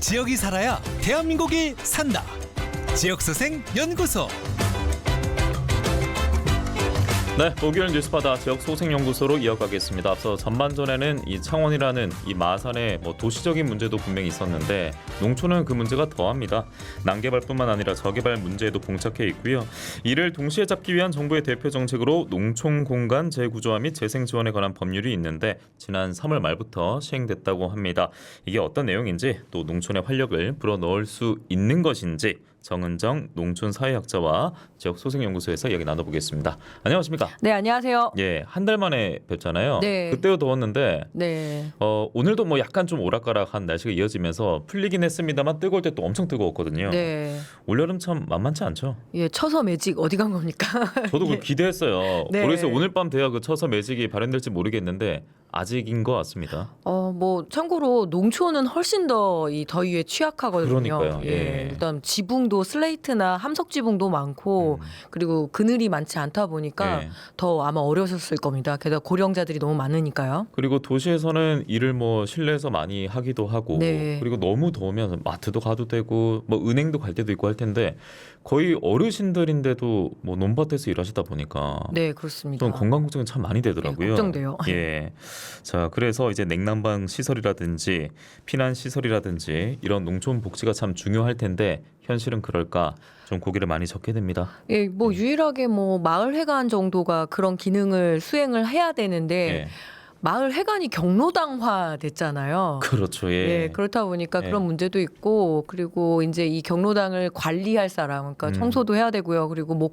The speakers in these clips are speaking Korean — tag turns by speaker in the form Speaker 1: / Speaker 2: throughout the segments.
Speaker 1: 지역이 살아야 대한민국이 산다. 지역소생 연구소.
Speaker 2: 네, 목요일 뉴스바다 지역 소생연구소로 이어가겠습니다. 앞서 전반전에는 이 창원이라는 이 마산의 도시적인 문제도 분명히 있었는데 농촌은 그 문제가 더합니다. 난개발뿐만 아니라 저개발 문제에도 봉착해 있고요. 이를 동시에 잡기 위한 정부의 대표 정책으로 농촌 공간 재구조화 및 재생 지원에 관한 법률이 있는데 지난 3월 말부터 시행됐다고 합니다. 이게 어떤 내용인지 또 농촌의 활력을 불어넣을 수 있는 것인지 정은정 농촌사회학자와 지역소생연구소에서 이야기 나눠보겠습니다. 안녕하십니까?
Speaker 3: 네, 안녕하세요.
Speaker 2: 예, 한 달 만에 뵙잖아요.
Speaker 3: 네.
Speaker 2: 그때도 더웠는데
Speaker 3: 네.
Speaker 2: 오늘도 약간 좀 오락가락한 날씨가 이어지면서 풀리긴 했습니다만 뜨거울 때 또 엄청 뜨거웠거든요.
Speaker 3: 네.
Speaker 2: 올여름 참 만만치 않죠?
Speaker 3: 예, 처서 매직 어디 간 겁니까?
Speaker 2: 저도
Speaker 3: 예.
Speaker 2: 그 기대했어요.
Speaker 3: 네.
Speaker 2: 모르겠어요. 오늘 밤 돼야 그 처서 매직이 발현될지 모르겠는데 아직인 것 같습니다.
Speaker 3: 참고로 농촌은 훨씬 더 이 더위에 취약하거든요.
Speaker 2: 그러니까요. 예.
Speaker 3: 일단 지붕도 슬레이트나 함석 지붕도 많고 그리고 그늘이 많지 않다 보니까
Speaker 2: 예.
Speaker 3: 더 아마 어려웠을 겁니다. 게다가 고령자들이 너무 많으니까요.
Speaker 2: 그리고 도시에서는 일을 실내에서 많이 하기도 하고
Speaker 3: 네.
Speaker 2: 그리고 너무 더우면 마트도 가도 되고 은행도 갈 때도 있고 할 텐데 거의 어르신들인데도 논밭에서 일하시다 보니까
Speaker 3: 네, 그렇습니다.
Speaker 2: 또 건강 걱정이 참 많이 되더라고요.
Speaker 3: 네, 걱정돼요.
Speaker 2: 예. 자, 그래서 이제 냉난방 시설이라든지 피난 시설이라든지 이런 농촌 복지가 참 중요할 텐데 현실은 그럴까? 좀 고개를 많이 젓게 됩니다.
Speaker 3: 예, 유일하게 마을 회관 정도가 그런 기능을 수행을 해야 되는데
Speaker 2: 예.
Speaker 3: 마을 회관이 경로당화 됐잖아요.
Speaker 2: 그렇죠. 예.
Speaker 3: 예, 그렇다 보니까
Speaker 2: 예.
Speaker 3: 그런 문제도 있고 그리고 이제 이 경로당을 관리할 사람, 그러니까 청소도 해야 되고요. 그리고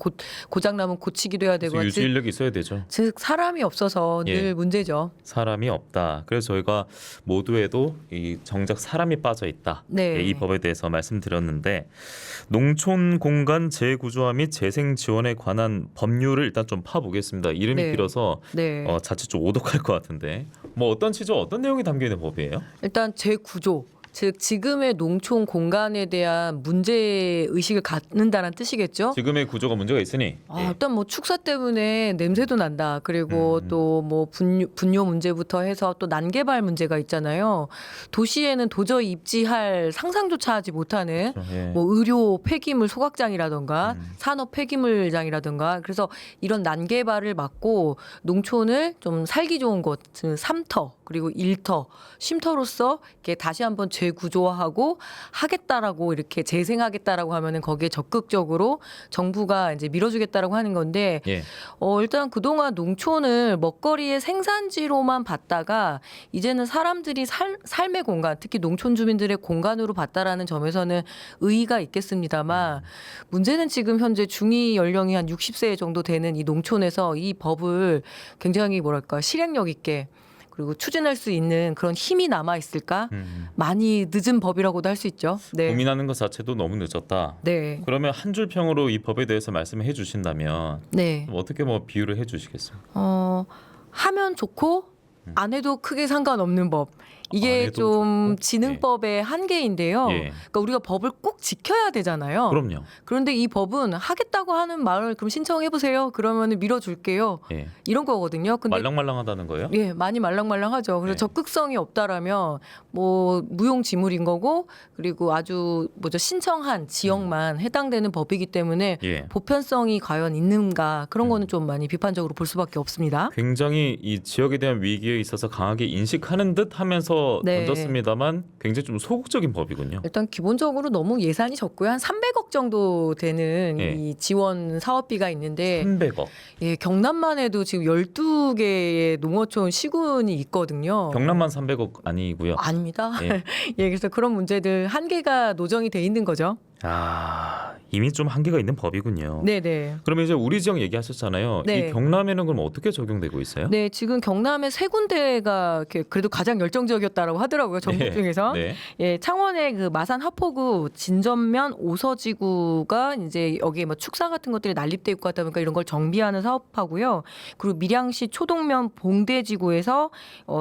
Speaker 3: 고장 나면 고치기도 해야 되고.
Speaker 2: 유지 인력이 있어야 되죠.
Speaker 3: 즉 사람이 없어서 늘
Speaker 2: 예.
Speaker 3: 문제죠.
Speaker 2: 사람이 없다. 그래서 저희가 모두에도 이 정작 사람이 빠져 있다.
Speaker 3: 네.
Speaker 2: 이 법에 대해서 말씀드렸는데 농촌 공간 재구조화 및 재생 지원에 관한 법률을 일단 좀 파보겠습니다. 이름이
Speaker 3: 네.
Speaker 2: 길어서
Speaker 3: 네.
Speaker 2: 자칫 좀 오독할 것 같은데 어떤 취지 어떤 내용이 담겨 있는 법이에요?
Speaker 3: 일단 재구조. 즉 지금의 농촌 공간에 대한 문제 의식을 갖는다는 뜻이겠죠.
Speaker 2: 지금의 구조가 문제가 있으니
Speaker 3: 일단 축사 때문에 냄새도 난다. 그리고 또 분뇨 문제부터 해서 또 난개발 문제가 있잖아요. 도시에는 도저히 입지할 상상조차 하지 못하는
Speaker 2: 예.
Speaker 3: 의료 폐기물 소각장이라던가 산업 폐기물장이라던가 그래서 이런 난개발을 막고 농촌을 좀 살기 좋은 곳, 즉 3터 그리고 1터, 쉼터로서 이렇게 다시 한번 재구조화하고 하겠다라고 이렇게 재생하겠다라고 하면은 거기에 적극적으로 정부가 이제 밀어주겠다라고 하는 건데
Speaker 2: 예.
Speaker 3: 일단 그동안 농촌을 먹거리의 생산지로만 봤다가 이제는 사람들이 삶의 공간, 특히 농촌 주민들의 공간으로 봤다라는 점에서는 의의가 있겠습니다만 문제는 지금 현재 중위 연령이 한 60세 정도 되는 이 농촌에서 이 법을 굉장히 실행력 있게 그리고 추진할 수 있는 그런 힘이 남아 있을까? 많이 늦은 법이라고도 할 수 있죠. 네.
Speaker 2: 고민하는 것 자체도 너무 늦었다.
Speaker 3: 네.
Speaker 2: 그러면 한 줄 평으로 이 법에 대해서 말씀해 주신다면
Speaker 3: 네.
Speaker 2: 어떻게 비유를 해 주시겠습니까?
Speaker 3: 하면 좋고 안 해도 크게 상관없는 법.
Speaker 2: 안
Speaker 3: 이게
Speaker 2: 해도
Speaker 3: 좀
Speaker 2: 좋고?
Speaker 3: 지능법의 한계인데요.
Speaker 2: 예.
Speaker 3: 그러니까 우리가 법을 꼭 지켜야 되잖아요.
Speaker 2: 그럼요.
Speaker 3: 그런데 이 법은 하겠다고 하는 말을 그럼 신청해 보세요. 그러면은 밀어줄게요.
Speaker 2: 예.
Speaker 3: 이런 거거든요. 근데
Speaker 2: 말랑말랑하다는 거예요?
Speaker 3: 예, 많이 말랑말랑하죠. 그래서
Speaker 2: 네.
Speaker 3: 적극성이 없다라면 무용지물인 거고 그리고 아주 신청한 지역만 해당되는 법이기 때문에
Speaker 2: 예.
Speaker 3: 보편성이 과연 있는가 그런 거는 좀 많이 비판적으로 볼 수밖에 없습니다.
Speaker 2: 굉장히 이 지역에 대한 위기에 있어서 강하게 인식하는 듯 하면서
Speaker 3: 네.
Speaker 2: 던졌습니다만 굉장히 좀 소극적인 법이군요.
Speaker 3: 일단 기본적으로 너무 예산이 적고요. 한 300억 정도 되는
Speaker 2: 예.
Speaker 3: 이 지원 사업비가 있는데
Speaker 2: 300억.
Speaker 3: 예, 경남만 해도 지금 12개의 농어촌 시군이 있거든요.
Speaker 2: 경남만 300억 아니고요.
Speaker 3: 아닙니다.
Speaker 2: 예.
Speaker 3: 예, 그래서 그런 문제들 한계가 노정이 돼 있는 거죠.
Speaker 2: 이미 좀 한계가 있는 법이군요.
Speaker 3: 네네.
Speaker 2: 그러면 이제 우리 지역 얘기하셨잖아요.
Speaker 3: 네.
Speaker 2: 이 경남에는 그럼 어떻게 적용되고 있어요?
Speaker 3: 네, 지금 경남의 세 군데가 그래도 가장 열정적이었다라고 하더라고요. 전국
Speaker 2: 네.
Speaker 3: 중에서.
Speaker 2: 네.
Speaker 3: 예, 창원의 그 마산 하포구 진전면 오서지구가 이제 여기에 축사 같은 것들이 난립돼 있고 하다 보니까 이런 걸 정비하는 사업하고요. 그리고 밀양시 초동면 봉대지구에서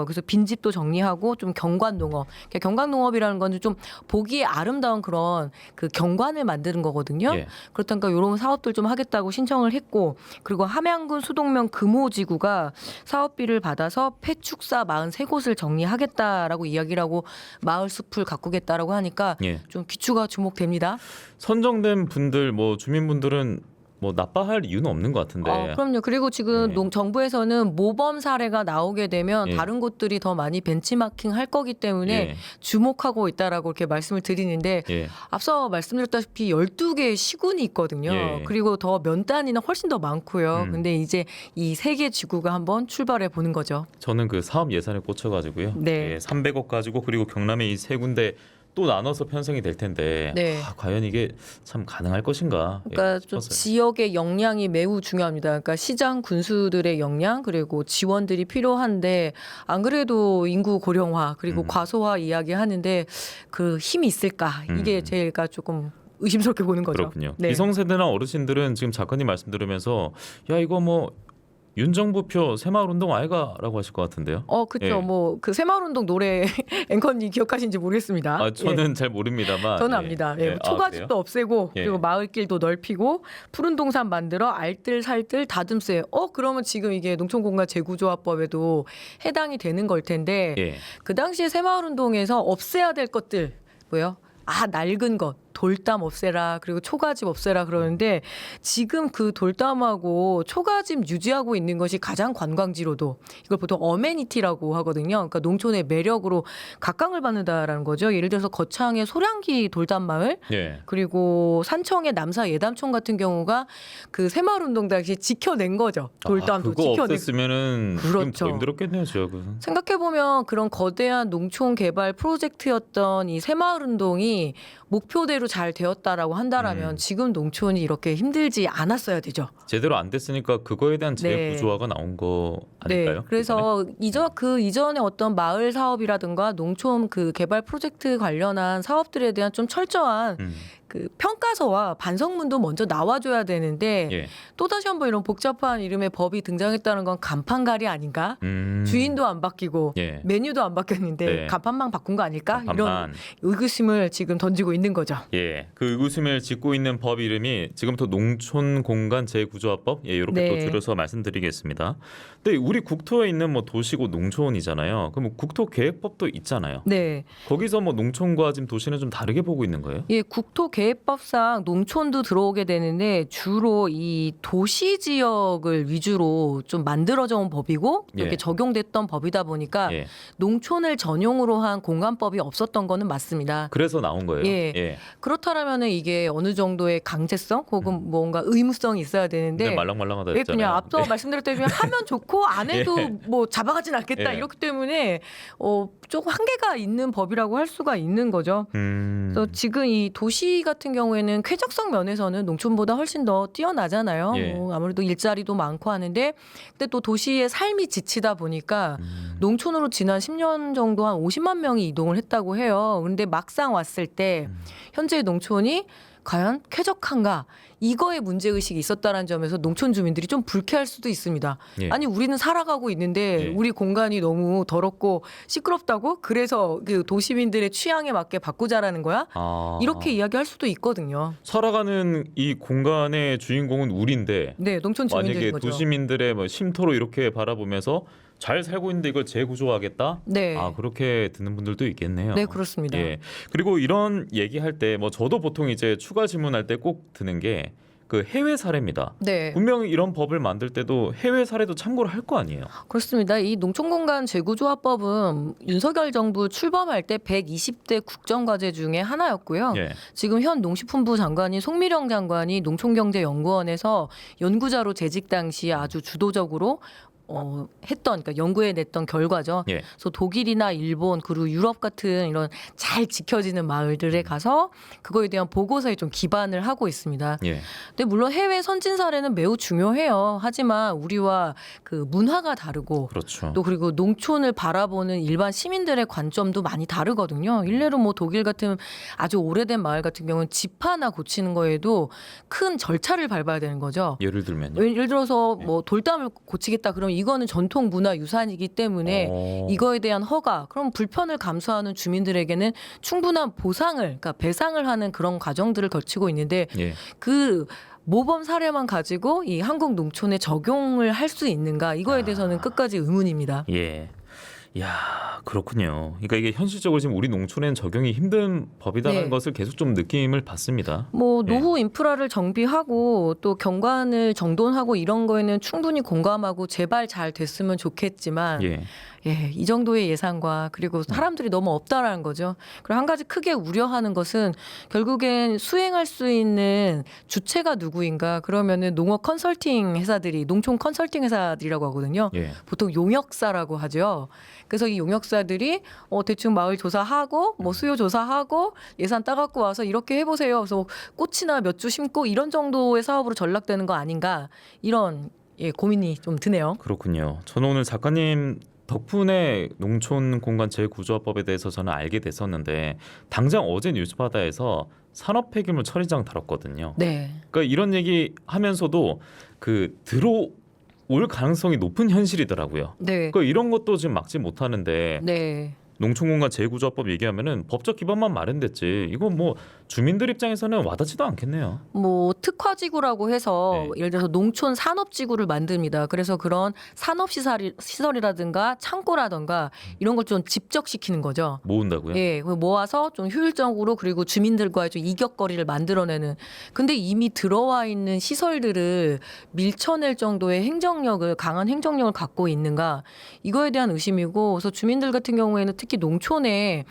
Speaker 3: 그래서 빈집도 정리하고 좀 경관농업. 경관농업이라는 건 좀 보기에 아름다운 그런 그 경관을 만드는 거거든요.
Speaker 2: 예.
Speaker 3: 그렇다니까 이런 사업들 좀 하겠다고 신청을 했고, 그리고 함양군 수동면 금호지구가 사업비를 받아서 폐축사 43곳을 정리하겠다라고 이야기를 하고 마을 숲을 가꾸겠다라고 하니까
Speaker 2: 예.
Speaker 3: 좀 귀추가 주목됩니다.
Speaker 2: 선정된 분들 뭐 주민분들은 뭐 나빠할 이유는 없는 것 같은데.
Speaker 3: 그럼요. 그리고 지금
Speaker 2: 네.
Speaker 3: 정부에서는 모범 사례가 나오게 되면
Speaker 2: 예.
Speaker 3: 다른 곳들이 더 많이 벤치마킹 할 거기 때문에
Speaker 2: 예.
Speaker 3: 주목하고 있다라고 이렇게 말씀을 드리는데
Speaker 2: 예.
Speaker 3: 앞서 말씀드렸다시피 12개의 시군이 있거든요.
Speaker 2: 예.
Speaker 3: 그리고 더 면 단위는 훨씬 더 많고요.
Speaker 2: 음.
Speaker 3: 근데 이제 이 세 개 지구가 한번 출발해 보는 거죠.
Speaker 2: 저는 그 사업 예산에 꽂혀가지고요.
Speaker 3: 네.
Speaker 2: 예, 300억 가지고 그리고 경남에 이 세 군데 또 나눠서 편성이 될 텐데
Speaker 3: 네.
Speaker 2: 과연 이게 참 가능할 것인가?
Speaker 3: 그러니까
Speaker 2: 예,
Speaker 3: 좀
Speaker 2: 싶었어요.
Speaker 3: 지역의 역량이 매우 중요합니다. 그러니까 시장 군수들의 역량 그리고 지원들이 필요한데 안 그래도 인구 고령화 그리고 과소화 이야기하는데 그 힘이 있을까? 이게 제가 조금 의심스럽게 보는 거죠.
Speaker 2: 그렇군요.
Speaker 3: 네.
Speaker 2: 기성세대나 어르신들은 지금 작가님 말씀 들으면서 야 이거 뭐 윤정부표 새마을운동 아이가라고 하실 것 같은데요.
Speaker 3: 그렇죠.
Speaker 2: 예.
Speaker 3: 뭐 그 새마을운동 노래 앵커님 기억하시는지 모르겠습니다.
Speaker 2: 아, 저는
Speaker 3: 예.
Speaker 2: 잘 모릅니다만.
Speaker 3: 저는
Speaker 2: 예.
Speaker 3: 압니다. 예,
Speaker 2: 예. 아,
Speaker 3: 초가집도
Speaker 2: 그래요?
Speaker 3: 없애고
Speaker 2: 예.
Speaker 3: 그리고 마을길도 넓히고 푸른 동산 만들어 알뜰 살뜰 다듬쇠. 그러면 지금 이게 농촌공간 재구조화법에도 해당이 되는 걸 텐데
Speaker 2: 예.
Speaker 3: 그 당시에 새마을운동에서 없애야 될 것들 뭐요? 낡은 것. 돌담 없애라 그리고 초가집 없애라 그러는데 지금 그 돌담하고 초가집 유지하고 있는 것이 가장 관광지로도 이걸 보통 어메니티라고 하거든요. 그러니까 농촌의 매력으로 각광을 받는다라는 거죠. 예를 들어서 거창의 소량기 돌담 마을
Speaker 2: 예.
Speaker 3: 그리고 산청의 남사 예담촌 같은 경우가 그 새마을운동 당시 지켜낸 거죠. 돌담도
Speaker 2: 그거
Speaker 3: 지켜낸.
Speaker 2: 없앴으면은 지금
Speaker 3: 그렇죠.
Speaker 2: 더 힘들었겠네요, 지역은.
Speaker 3: 생각해보면 그런 거대한 농촌 개발 프로젝트였던 이 새마을운동이 목표대로 잘 되었다라고 한다라면 지금 농촌이 이렇게 힘들지 않았어야 되죠.
Speaker 2: 제대로 안 됐으니까 그거에 대한
Speaker 3: 네.
Speaker 2: 재구조화가 나온 거 아닐까요?
Speaker 3: 네. 그래서 그 이전에 어떤 마을 사업이라든가 농촌 그 개발 프로젝트 관련한 사업들에 대한 좀 철저한 그 평가서와 반성문도 먼저 나와줘야 되는데
Speaker 2: 예.
Speaker 3: 또다시 한번 이런 복잡한 이름의 법이 등장했다는 건 간판갈이 아닌가? 주인도 안 바뀌고
Speaker 2: 예.
Speaker 3: 메뉴도 안 바뀌었는데
Speaker 2: 네.
Speaker 3: 간판만 바꾼 거 아닐까? 이런
Speaker 2: 간판만.
Speaker 3: 의구심을 지금 던지고 있는 거죠.
Speaker 2: 예, 그 의구심을 짓고 있는 법 이름이 지금부터 농촌공간 재구조화법, 예, 이렇게
Speaker 3: 네.
Speaker 2: 또 줄여서 말씀드리겠습니다. 근데 우리 국토에 있는 뭐 도시고 농촌이잖아요. 그럼 국토계획법도 있잖아요.
Speaker 3: 네.
Speaker 2: 거기서 뭐 농촌과 지금 도시는 좀 다르게 보고 있는 거예요?
Speaker 3: 예, 국토계획법상 농촌도 들어오게 되는데 주로 이 도시 지역을 위주로 좀 만들어져 온 법이고 이렇게
Speaker 2: 예.
Speaker 3: 적용됐던 법이다 보니까
Speaker 2: 예,
Speaker 3: 농촌을 전용으로 한 공간법이 없었던 거는 맞습니다.
Speaker 2: 그래서 나온 거예요.
Speaker 3: 예. 그렇다라면은 이게 어느 정도의 강제성 혹은 뭔가 의무성이 있어야 되는데
Speaker 2: 근데 말랑말랑하다
Speaker 3: 예,
Speaker 2: 했잖아요.
Speaker 3: 그냥 앞서 말씀드렸다시피 하면 좋고 안 해도
Speaker 2: 예.
Speaker 3: 뭐 잡아가진 않겠다
Speaker 2: 예.
Speaker 3: 이렇기 때문에 조금 한계가 있는 법이라고 할 수가 있는 거죠. 그래서 지금 이 도시 같은 경우에는 쾌적성 면에서는 농촌보다 훨씬 더 뛰어나잖아요.
Speaker 2: 예.
Speaker 3: 아무래도 일자리도 많고 하는데 근데 또 도시의 삶이 지치다 보니까 농촌으로 지난 10년 정도 한 50만 명이 이동을 했다고 해요. 그런데 막상 왔을 때 현재 농촌이 과연 쾌적한가? 이거에 문제의식이 있었다는 점에서 농촌 주민들이 좀 불쾌할 수도 있습니다.
Speaker 2: 예.
Speaker 3: 아니 우리는 살아가고 있는데
Speaker 2: 예.
Speaker 3: 우리 공간이 너무 더럽고 시끄럽다고? 그래서 그 도시민들의 취향에 맞게 바꾸자라는 거야? 이렇게 이야기할 수도 있거든요.
Speaker 2: 살아가는 이 공간의 주인공은 우리인데
Speaker 3: 네, 농촌 주민들인
Speaker 2: 만약에
Speaker 3: 거죠.
Speaker 2: 도시민들의 뭐 심토로 이렇게 바라보면서 잘 살고 있는데 이걸 재구조하겠다?
Speaker 3: 네.
Speaker 2: 그렇게 듣는 분들도 있겠네요.
Speaker 3: 네, 그렇습니다.
Speaker 2: 예. 그리고 이런 얘기할 때 뭐 저도 보통 이제 추가 질문할 때 꼭 드는 게 그 해외 사례입니다.
Speaker 3: 네.
Speaker 2: 분명히 이런 법을 만들 때도 해외 사례도 참고를 할 거 아니에요.
Speaker 3: 그렇습니다. 이 농촌공간 재구조화법은 윤석열 정부 출범할 때 120대 국정과제 중에 하나였고요.
Speaker 2: 예.
Speaker 3: 지금 현 농식품부 장관인 송미령 장관이 농촌경제연구원에서 연구자로 재직 당시 아주 주도적으로 그러니까 연구해냈던 결과죠.
Speaker 2: 예.
Speaker 3: 그래서 독일이나 일본 그리고 유럽 같은 이런 잘 지켜지는 마을들에 가서 그거에 대한 보고서에 좀 기반을 하고 있습니다.
Speaker 2: 예.
Speaker 3: 근데 물론 해외 선진 사례는 매우 중요해요. 하지만 우리와 그 문화가 다르고
Speaker 2: 그렇죠.
Speaker 3: 또 그리고 농촌을 바라보는 일반 시민들의 관점도 많이 다르거든요. 일례로 뭐 독일 같은 아주 오래된 마을 같은 경우는 집 하나 고치는 거에도 큰 절차를 밟아야 되는 거죠.
Speaker 2: 예를 들면요.
Speaker 3: 예를 들어서 뭐 돌담을 고치겠다 그러면 이거는 전통 문화 유산이기 때문에 이거에 대한 허가, 그럼 불편을 감수하는 주민들에게는 충분한 보상을, 그러니까 배상을 하는 그런 과정들을 거치고 있는데
Speaker 2: 예.
Speaker 3: 그 모범 사례만 가지고 이 한국 농촌에 적용을 할 수 있는가, 이거에 대해서는 끝까지 의문입니다.
Speaker 2: 예. 야, 그렇군요. 그러니까 이게 현실적으로 지금 우리 농촌엔 적용이 힘든 법이라는
Speaker 3: 네.
Speaker 2: 것을 계속 좀 느낌을 받습니다.
Speaker 3: 뭐
Speaker 2: 예.
Speaker 3: 노후 인프라를 정비하고 또 경관을 정돈하고 이런 거에는 충분히 공감하고 제발 잘 됐으면 좋겠지만
Speaker 2: 예.
Speaker 3: 예, 이 정도의 예산과 그리고 사람들이 너무 없다라는 거죠. 그리고 한 가지 크게 우려하는 것은 결국엔 수행할 수 있는 주체가 누구인가, 그러면은 농업 컨설팅 회사들이, 농촌 컨설팅 회사들이라고 하거든요.
Speaker 2: 예.
Speaker 3: 보통 용역사라고 하죠. 그래서 이 용역사들이 대충 마을 조사하고 뭐 수요 조사하고 예산 따갖고 와서 이렇게 해보세요. 그래서 꽃이나 몇 주 심고 이런 정도의 사업으로 전락되는 거 아닌가, 이런 고민이 좀 드네요.
Speaker 2: 그렇군요. 저는 오늘 작가님 덕분에 농촌 공간 재구조화법에 대해서 저는 알게 됐었는데 당장 어제 뉴스바다에서 산업 폐기물 처리장 다뤘거든요.
Speaker 3: 네.
Speaker 2: 그러니까 이런 얘기 하면서도 그 들어올 가능성이 높은 현실이더라고요.
Speaker 3: 네.
Speaker 2: 그러니까 이런 것도 지금 막지 못하는데
Speaker 3: 네.
Speaker 2: 농촌공간 재구조화법 얘기하면은 법적 기반만 마련됐지 이거 뭐 주민들 입장에서는 와닿지도 않겠네요.
Speaker 3: 뭐 특화지구라고 해서
Speaker 2: 네.
Speaker 3: 예를 들어서 농촌 산업지구를 만듭니다. 그래서 그런 산업시설이라든가 창고라든가 이런 걸 좀 집적시키는 거죠.
Speaker 2: 모은다고요?
Speaker 3: 예, 모아서 좀 효율적으로, 그리고 주민들과의 좀 이격거리를 만들어내는. 근데 이미 들어와 있는 시설들을 밀쳐낼 정도의 행정력을, 강한 행정력을 갖고 있는가, 이거에 대한 의심이고, 그래서 주민들 같은 경우에는 특히 농촌에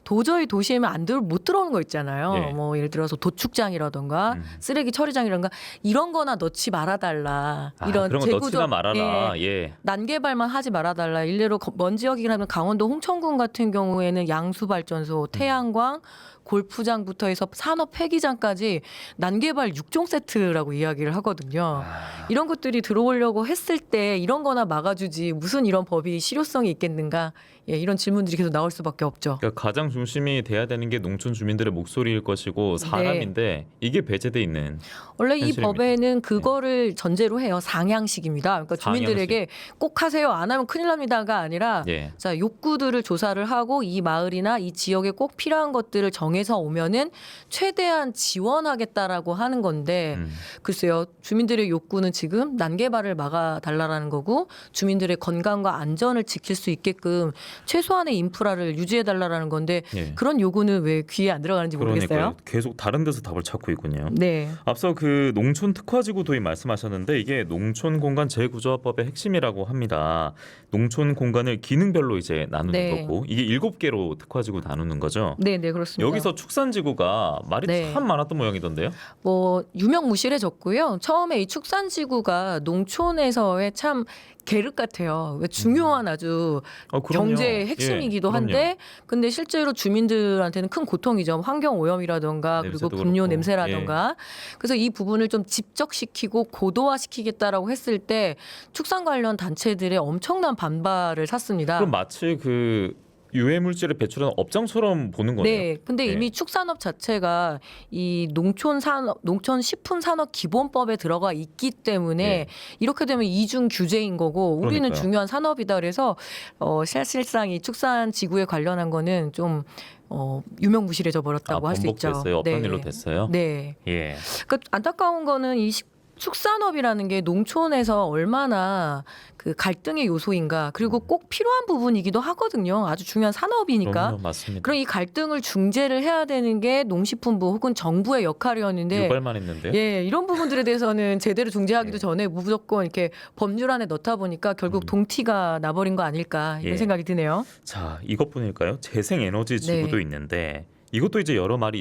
Speaker 3: 도저히 도시에만 못 들어오는 거 있잖아요.
Speaker 2: 예.
Speaker 3: 뭐 예를 들어서 도축장이라든가 쓰레기 처리장이라든가 이런 거나 넣지 말아달라. 이런
Speaker 2: 그런 거 넣지나 말아라. 예.
Speaker 3: 난개발만 하지 말아달라. 일례로 먼 지역이라면 강원도 홍천군 같은 경우에는 양수발전소, 태양광, 골프장부터 해서 산업 폐기장까지 난개발 6종 세트라고 이야기를 하거든요. 이런 것들이 들어오려고 했을 때 이런 거나 막아주지 무슨 이런 법이 실효성이 있겠는가. 예, 이런 질문들이 계속 나올 수밖에 없죠.
Speaker 2: 그러니까 가장 중심이 돼야 되는 게 농촌 주민들의 목소리일 것이고 사람인데 이게 배제돼 있는.
Speaker 3: 원래 이
Speaker 2: 현실입니다.
Speaker 3: 법에는 그거를 전제로 해요. 상향식입니다. 그러니까 주민들에게 꼭 하세요, 안 하면 큰일 납니다가 아니라
Speaker 2: 예.
Speaker 3: 자, 욕구들을 조사를 하고 이 마을이나 이 지역에 꼭 필요한 것들을 정해서 오면은 최대한 지원하겠다라고 하는 건데 글쎄요, 주민들의 욕구는 지금 난개발을 막아달라는 거고, 주민들의 건강과 안전을 지킬 수 있게끔 최소한의 인프라를 유지해달라는 건데
Speaker 2: 예.
Speaker 3: 그런 요구는 왜 귀에 안 들어가는지 모르겠어요.
Speaker 2: 그러니까 계속 다른 데서 답을 찾고 있군요.
Speaker 3: 네.
Speaker 2: 앞서 그 농촌 특화지구 도입 말씀하셨는데 이게 농촌 공간 재구조화법의 핵심이라고 합니다. 농촌 공간을 기능별로 이제 나누는
Speaker 3: 네.
Speaker 2: 거고 이게 7개로 특화지구 나누는 거죠.
Speaker 3: 네, 네, 그렇습니다.
Speaker 2: 여기서 축산지구가 말이
Speaker 3: 네.
Speaker 2: 참 많았던 모양이던데요.
Speaker 3: 뭐 유명무실해졌고요. 처음에 이 축산지구가 농촌에서의 참 계륵 같아요. 왜 중요한 아주
Speaker 2: 그럼요.
Speaker 3: 경제의 핵심이기도
Speaker 2: 예, 그럼요.
Speaker 3: 한데, 근데 실제로 주민들한테는 큰 고통이죠. 환경 오염이라던가 그리고
Speaker 2: 냄새도
Speaker 3: 분뇨
Speaker 2: 그렇고.
Speaker 3: 냄새라던가. 그래서 이 부분을 좀 집적시키고 고도화시키겠다라고 했을 때 축산 관련 단체들의 엄청난 반발을 샀습니다.
Speaker 2: 그럼 마치 그 유해 물질을 배출하는 업장처럼 보는 거네요.
Speaker 3: 네, 근데
Speaker 2: 네.
Speaker 3: 이미 축산업 자체가 이 농촌 식품 산업 기본법에 들어가 있기 때문에
Speaker 2: 네.
Speaker 3: 이렇게 되면 이중 규제인 거고, 우리는
Speaker 2: 그러니까요.
Speaker 3: 중요한 산업이다. 그래서 사실상 이 축산 지구에 관련한 거는 좀 유명무실해져 버렸다고 할 수 있죠.
Speaker 2: 번복됐어요. 없던 일로 됐어요.
Speaker 3: 네.
Speaker 2: 예.
Speaker 3: 그러니까 안타까운 거는 이 축산업이라는 게 농촌에서 얼마나 그 갈등의 요소인가, 그리고 꼭 필요한 부분이기도 하거든요. 아주 중요한 산업이니까.
Speaker 2: 그럼요, 맞습니다.
Speaker 3: 그럼 이 갈등을 중재를 해야 되는 게 농식품부 혹은 정부의 역할이었는데,
Speaker 2: 유발만 했는데.
Speaker 3: 예, 이런 부분들에 대해서는 제대로 중재하기도
Speaker 2: 예.
Speaker 3: 전에 무조건 이렇게 법률 안에 넣다 보니까 결국 동티가 나버린 거 아닐까, 이런
Speaker 2: 예.
Speaker 3: 생각이 드네요.
Speaker 2: 자, 이것뿐일까요? 재생에너지 지구도
Speaker 3: 네.
Speaker 2: 있는데 이것도 이제 여러 말이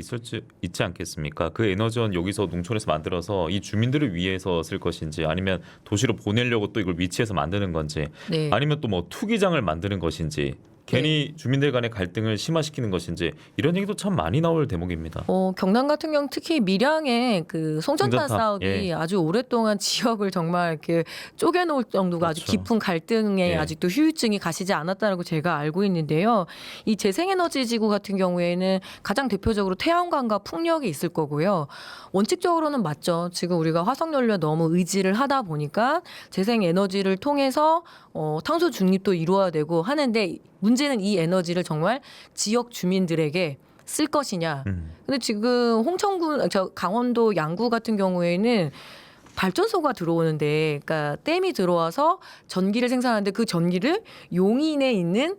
Speaker 2: 있지 않겠습니까? 그 에너지원 여기서 농촌에서 만들어서 이 주민들을 위해서 쓸 것인지, 아니면 도시로 보내려고 또 이걸 위치해서 만드는 건지,
Speaker 3: 네.
Speaker 2: 아니면 또 뭐 투기장을 만드는 것인지 괜히 주민들 간의 갈등을 심화시키는 것인지 이런 얘기도 참 많이 나올 대목입니다.
Speaker 3: 경남 같은 경우 특히 밀양의 그 송전탑
Speaker 2: 송전탑,
Speaker 3: 사업이
Speaker 2: 예.
Speaker 3: 아주 오랫동안 지역을 정말 이렇게 쪼개놓을 정도가 아주
Speaker 2: 그렇죠.
Speaker 3: 깊은 갈등에
Speaker 2: 예.
Speaker 3: 아직도 휴유증이 가시지 않았다고 제가 알고 있는데요. 이 재생에너지 지구 같은 경우에는 가장 대표적으로 태양광과 풍력이 있을 거고요. 원칙적으로는 맞죠. 지금 우리가 화석연료에 너무 의지를 하다 보니까 재생에너지를 통해서 탄소 중립도 이루어야 되고 하는데 문제는 이 에너지를 정말 지역 주민들에게 쓸 것이냐. 근데 지금 홍천군, 강원도 양구 같은 경우에는 발전소가 들어오는데, 그러니까 댐이 들어와서 전기를 생산하는데 그 전기를 용인에 있는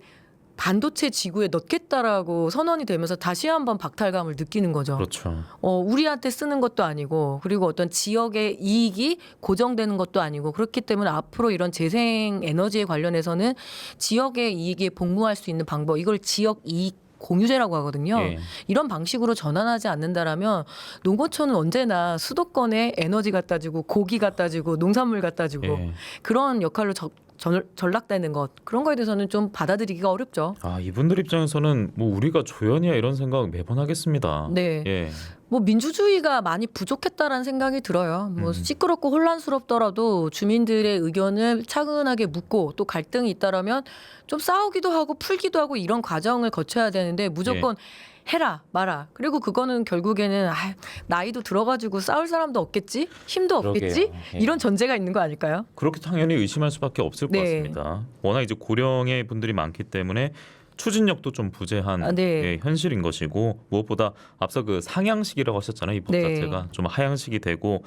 Speaker 3: 반도체 지구에 넣겠다라고 선언이 되면서 다시 한번 박탈감을 느끼는 거죠.
Speaker 2: 그렇죠.
Speaker 3: 우리한테 쓰는 것도 아니고 그리고 어떤 지역의 이익이 고정되는 것도 아니고 그렇기 때문에 앞으로 이런 재생 에너지에 관련해서는 지역의 이익에 복무할 수 있는 방법 이걸 지역 이익 공유제라고 하거든요.
Speaker 2: 예.
Speaker 3: 이런 방식으로 전환하지 않는다라면 농어촌은 언제나 수도권에 에너지 갖다 주고 고기 갖다 주고 농산물 갖다 주고
Speaker 2: 예.
Speaker 3: 그런 역할로 전락되는 것 그런 거에 대해서는 좀 받아들이기가 어렵죠.
Speaker 2: 이분들 입장에서는 뭐 우리가 조연이야 이런 생각 매번 하겠습니다.
Speaker 3: 네.
Speaker 2: 예.
Speaker 3: 뭐 민주주의가 많이 부족했다라는 생각이 들어요. 뭐 시끄럽고 혼란스럽더라도 주민들의 의견을 차분하게 묻고 또 갈등이 있다라면 좀 싸우기도 하고 풀기도 하고 이런 과정을 거쳐야 되는데 무조건 해라 마라. 그리고 그거는 결국에는 나이도 들어가지고 싸울 사람도 없겠지, 힘도 없겠지
Speaker 2: 그러게요. 예.
Speaker 3: 이런 전제가 있는 거 아닐까요?
Speaker 2: 그렇게 당연히 의심할 수밖에 없을 것
Speaker 3: 네.
Speaker 2: 같습니다. 워낙 이제 고령의 분들이 많기 때문에 추진력도 좀 부재한
Speaker 3: 네.
Speaker 2: 예, 현실인 것이고 무엇보다 앞서 그 상향식이라고 하셨잖아요. 이 법
Speaker 3: 네.
Speaker 2: 자체가 좀 하향식이 되고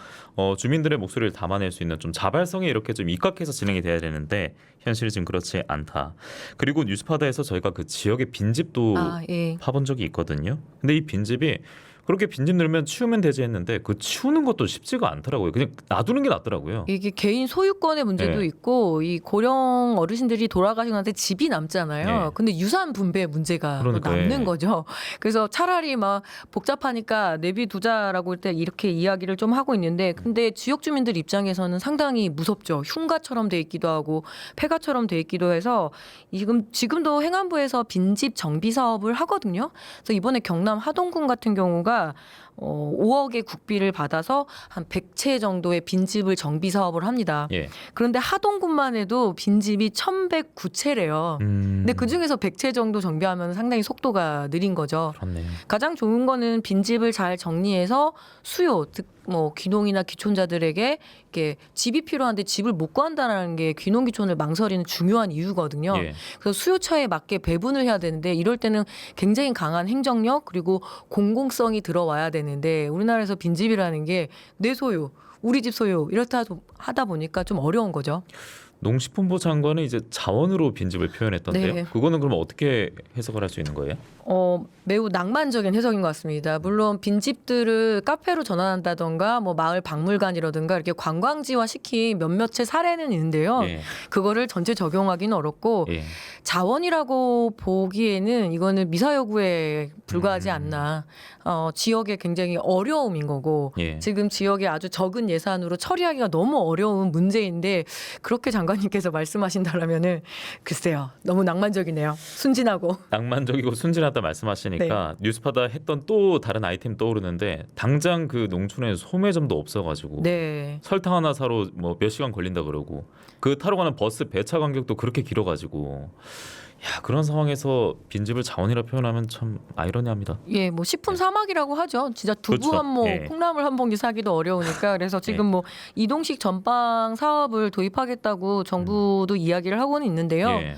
Speaker 2: 주민들의 목소리를 담아낼 수 있는 좀 자발성이 이렇게 좀 입각해서 진행이 돼야 되는데 현실이 지금 그렇지 않다. 그리고 뉴스파다에서 저희가 그 지역의 빈집도
Speaker 3: 예.
Speaker 2: 파본 적이 있거든요. 근데 이 빈집이 그렇게 빈집 늘면 치우면 되지 했는데 그 치우는 것도 쉽지가 않더라고요. 그냥 놔두는 게 낫더라고요.
Speaker 3: 이게 개인 소유권의 문제도
Speaker 2: 네.
Speaker 3: 있고 이 고령 어르신들이 돌아가시고 나한테 집이 남잖아요.
Speaker 2: 네.
Speaker 3: 근데 유산 분배 문제가 또
Speaker 2: 그러니까,
Speaker 3: 남는
Speaker 2: 예.
Speaker 3: 거죠. 그래서 차라리 막 복잡하니까 내비두자라고 할 때 이렇게 이야기를 좀 하고 있는데 근데 지역 주민들 입장에서는 상당히 무섭죠. 흉가처럼 돼 있기도 하고 폐가처럼 돼 있기도 해서 지금도 행안부에서 빈집 정비 사업을 하거든요. 그래서 이번에 경남 하동군 같은 경우가 5억의 국비를 받아서 한 100채 정도의 빈집을 정비 사업을 합니다.
Speaker 2: 예.
Speaker 3: 그런데 하동군만 해도 빈집이 1109채래요. 근데 그중에서 100채 정도 정비하면 상당히 속도가 느린 거죠.
Speaker 2: 그렇네요.
Speaker 3: 가장 좋은 거는 빈집을 잘 정리해서 수요, 즉 뭐 귀농이나 귀촌자들에게 이렇게 집이 필요한데 집을 못 구한다는 게 귀농 귀촌을 망설이는 중요한 이유거든요.
Speaker 2: 예.
Speaker 3: 그래서 수요처에 맞게 배분을 해야 되는데 이럴 때는 굉장히 강한 행정력 그리고 공공성이 들어와야 되는데 우리나라에서 빈집이라는 게 내 소유, 우리 집 소유 이렇다 하다 보니까 좀 어려운 거죠.
Speaker 2: 농식품부 장관은 이제 자원으로 빈집을 표현했던데요.
Speaker 3: 네.
Speaker 2: 그거는 그럼 어떻게 해석을 할 수 있는 거예요?
Speaker 3: 매우 낭만적인 해석인 것 같습니다. 물론 빈집들을 카페로 전환한다던가 뭐 마을 박물관이라든가 이렇게 관광지화 시킨 몇몇 채 사례는 있는데요.
Speaker 2: 예.
Speaker 3: 그거를 전체 적용하기는 어렵고
Speaker 2: 예.
Speaker 3: 자원이라고 보기에는 이거는 미사여구에 불과하지 않나. 지역의 굉장히 어려움인 거고
Speaker 2: 예.
Speaker 3: 지금 지역에 아주 적은 예산으로 처리하기가 너무 어려운 문제인데 그렇게 장관님께서 말씀하신다라면은 글쎄요. 너무 낭만적이네요. 순진하고.
Speaker 2: 낭만적이고 순진하다 말씀하시니까 뉴스파다 했던 또 다른 아이템 떠오르는데 당장 그 농촌에 소매점도 없어가지고
Speaker 3: 네.
Speaker 2: 설탕 하나 사러 뭐 몇 시간 걸린다 그러고 그 타러 가는 버스 배차 간격도 그렇게 길어가지고 그런 상황에서 빈집을 자원이라 표현하면 참 아이러니합니다.
Speaker 3: 예, 뭐 식품 사막이라고 하죠. 진짜 두부
Speaker 2: 그렇죠.
Speaker 3: 한 모,
Speaker 2: 예.
Speaker 3: 콩나물 한 봉지 사기도 어려우니까 그래서 지금 뭐 이동식 전방 사업을 도입하겠다고 정부도 이야기를 하고는 있는데요.
Speaker 2: 예.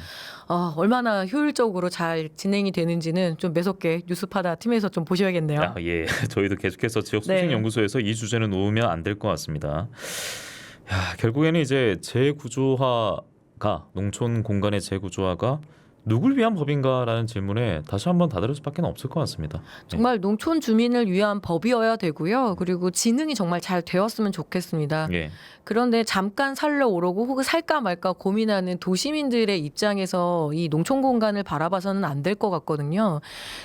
Speaker 3: 얼마나 효율적으로 잘 진행이 되는지는 좀 매섭게 뉴스파다 팀에서 좀 보셔야겠네요.
Speaker 2: 예. 저희도 계속해서 지역
Speaker 3: 네.
Speaker 2: 소식 연구소에서 이 주제는 놓으면 안 될 것 같습니다. 결국에는 이제 재구조화가 농촌 공간의 재구조화가 누굴 위한 법인가라는 질문에 다시 한번 다다를 수밖에 없을 것 같습니다.
Speaker 3: 정말 농촌 주민을 위한 법이어야 되고요. 그리고 지능이 정말 잘 되었으면 좋겠습니다.
Speaker 2: 예.
Speaker 3: 그런데 잠깐 살러 오르고 혹은 살까 말까 고민하는 도시민들의 입장에서 이 농촌 공간을 바라봐서는 안 될 것 같거든요.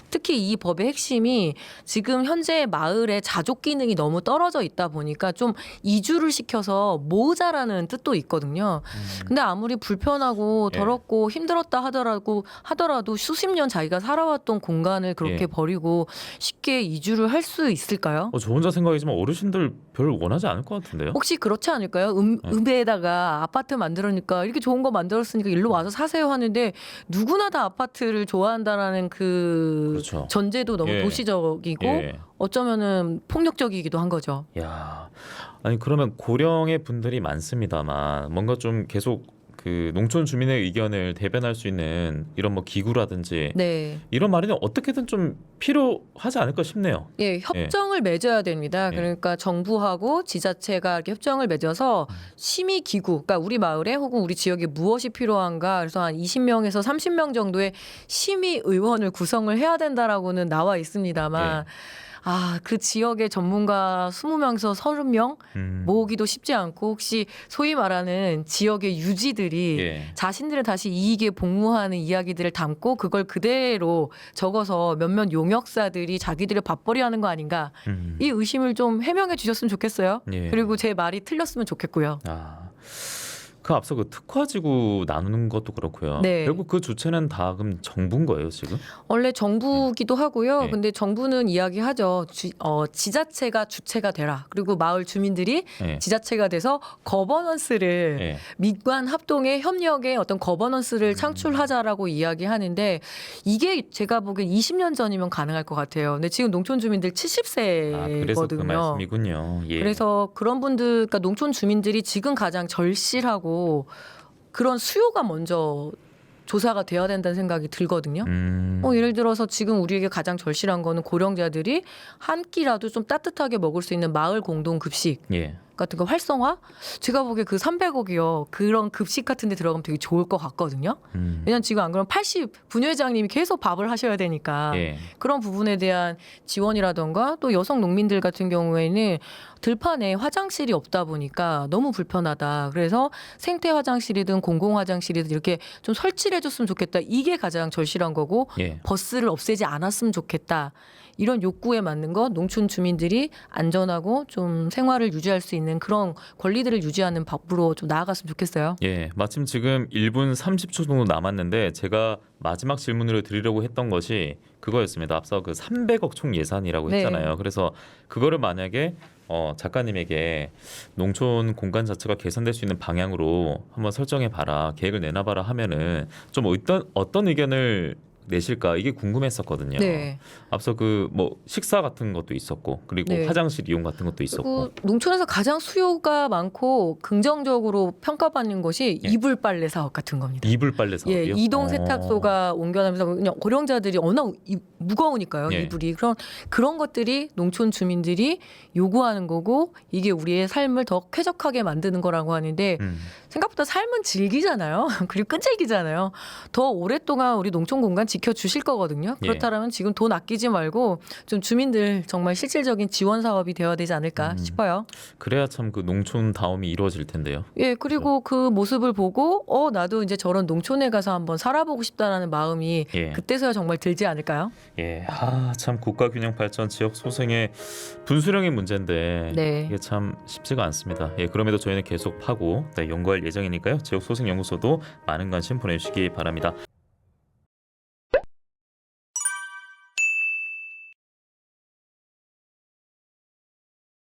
Speaker 3: 특히 이 법의 핵심이 지금 현재 마을의 자족 기능이 너무 떨어져 있다 보니까 좀 이주를 시켜서 모으자라는 뜻도 있거든요. 근데 아무리 불편하고 더럽고 힘들었다 하더라도 한다고 하더라도 수십 년 자기가 살아왔던 공간을 그렇게
Speaker 2: 예.
Speaker 3: 버리고 쉽게 이주를 할 수 있을까요?
Speaker 2: 저 혼자 생각이지만 어르신들 별 원하지 않을 것 같은데요.
Speaker 3: 혹시 그렇지 않을까요?
Speaker 2: 네.
Speaker 3: 읍에다가 아파트 만들었으니까 이렇게 좋은 거 만들었으니까 일로 와서 사세요 하는데 누구나 다 아파트를 좋아한다라는 그
Speaker 2: 그렇죠.
Speaker 3: 전제도 너무
Speaker 2: 예.
Speaker 3: 도시적이고
Speaker 2: 예.
Speaker 3: 어쩌면은 폭력적이기도 한 거죠.
Speaker 2: 야, 아니 그러면 고령의 분들이 많습니다만 뭔가 좀 계속 그 농촌 주민의 의견을 대변할 수 있는 이런 뭐 기구라든지
Speaker 3: 네.
Speaker 2: 이런 마련이 어떻게든 좀 필요하지 않을까 싶네요.
Speaker 3: 예, 협정을 맺어야 됩니다.
Speaker 2: 예.
Speaker 3: 그러니까 정부하고 지자체가 이렇게 협정을 맺어서 심의 기구, 그러니까 우리 마을에 혹은 우리 지역에 무엇이 필요한가, 그래서 한 20명에서 30명 정도의 심의 의원을 구성을 해야 된다라고는 나와 있습니다만, 그 지역의 전문가 20명에서 30명 모으기도 쉽지 않고 혹시 소위 말하는 지역의 유지들이
Speaker 2: 예.
Speaker 3: 자신들의 다시 이익에 복무하는 이야기들을 담고 그걸 그대로 적어서 몇몇 용역사들이 자기들의 밥벌이 하는 거 아닌가 이 의심을 좀 해명해 주셨으면 좋겠어요.
Speaker 2: 예.
Speaker 3: 그리고 제 말이 틀렸으면 좋겠고요.
Speaker 2: 그 앞서 그 특화지구 나누는 것도 그렇고요.
Speaker 3: 네.
Speaker 2: 결국 그 주체는 다 그럼 정부인 거예요 지금?
Speaker 3: 원래 정부기도 하고요.
Speaker 2: 네.
Speaker 3: 근데 정부는 이야기하죠. 지자체가 주체가 되라. 그리고 마을 주민들이
Speaker 2: 예.
Speaker 3: 지자체가 돼서 거버넌스를
Speaker 2: 예.
Speaker 3: 민관 합동의 협력의 어떤 거버넌스를 창출하자라고 이야기하는데 이게 제가 보기엔 20년 전이면 가능할 것 같아요. 근데 지금 농촌 주민들
Speaker 2: 그래서 그
Speaker 3: 70세거든요.
Speaker 2: 말씀이군요. 예.
Speaker 3: 그래서 그런 분들, 그러니까 농촌 주민들이 지금 가장 절실하고 그런 수요가 먼저 조사가 돼야 된다는 생각이 들거든요. 예를 들어서 지금 우리에게 가장 절실한 거는 고령자들이 한 끼라도 좀 따뜻하게 먹을 수 있는 마을 공동 급식
Speaker 2: 예.
Speaker 3: 같은 거 활성화? 제가 보기에 그 300억이요. 그런 급식 같은 데 들어가면 되게 좋을 것 같거든요. 왜냐면 지금 안 그러면 80 분회장님이 계속 밥을 하셔야 되니까
Speaker 2: 예.
Speaker 3: 그런 부분에 대한 지원이라던가 또 여성 농민들 같은 경우에는 들판에 화장실이 없다 보니까 너무 불편하다. 그래서 생태 화장실이든 공공 화장실이든 이렇게 좀 설치를 해줬으면 좋겠다. 이게 가장 절실한 거고
Speaker 2: 예.
Speaker 3: 버스를 없애지 않았으면 좋겠다. 이런 욕구에 맞는 것, 농촌 주민들이 안전하고 좀 생활을 유지할 수 있는 그런 권리들을 유지하는 법으로 좀 나아갔으면 좋겠어요.
Speaker 2: 예, 마침 지금 1분 30초 정도 남았는데 제가 마지막 질문으로 드리려고 했던 것이 그거였습니다. 앞서 그 300억 총 예산이라고
Speaker 3: 네.
Speaker 2: 했잖아요. 그래서 그거를 만약에 작가님에게 농촌 공간 자체가 개선될 수 있는 방향으로 한번 설정해 봐라, 계획을 내놔 봐라 하면은 좀 어떤 의견을 내실까 이게 궁금했었거든요.
Speaker 3: 네.
Speaker 2: 앞서 그 뭐 식사 같은 것도 있었고 그리고
Speaker 3: 네.
Speaker 2: 화장실 이용 같은 것도 있었고.
Speaker 3: 그리고 농촌에서 가장 수요가 많고 긍정적으로 평가받는 것이
Speaker 2: 예.
Speaker 3: 이불 빨래 사업 같은 겁니다.
Speaker 2: 이불 빨래 사업이요?
Speaker 3: 예, 이동 세탁소가 옮겨나면서 그냥 고령자들이 워낙 무거우니까요,
Speaker 2: 예.
Speaker 3: 이불이. 그런 것들이 농촌 주민들이 요구하는 거고 이게 우리의 삶을 더 쾌적하게 만드는 거라고 하는데 생각보다 삶은 질기잖아요. 그리고 끈질기잖아요. 더 오랫동안 우리 농촌 공간 지켜주실 거거든요.
Speaker 2: 예.
Speaker 3: 그렇다면 지금 돈 아끼지 말고 좀 주민들 정말 실질적인 지원 사업이 되어야 되지 않을까 싶어요.
Speaker 2: 그래야 참 그 농촌 다움이 이루어질 텐데요.
Speaker 3: 예, 그리고 그 모습을 보고 나도 이제 저런 농촌에 가서 한번 살아보고 싶다라는 마음이
Speaker 2: 예.
Speaker 3: 그때서야 정말 들지 않을까요?
Speaker 2: 예, 참 국가균형 발전 지역 소생의 분수령의 문제인데
Speaker 3: 네.
Speaker 2: 이게 참 쉽지가 않습니다. 예, 그럼에도 저희는 계속 파고 연구할 예정이니까요. 지역 소생 연구소도 많은 관심 보내주시기 바랍니다.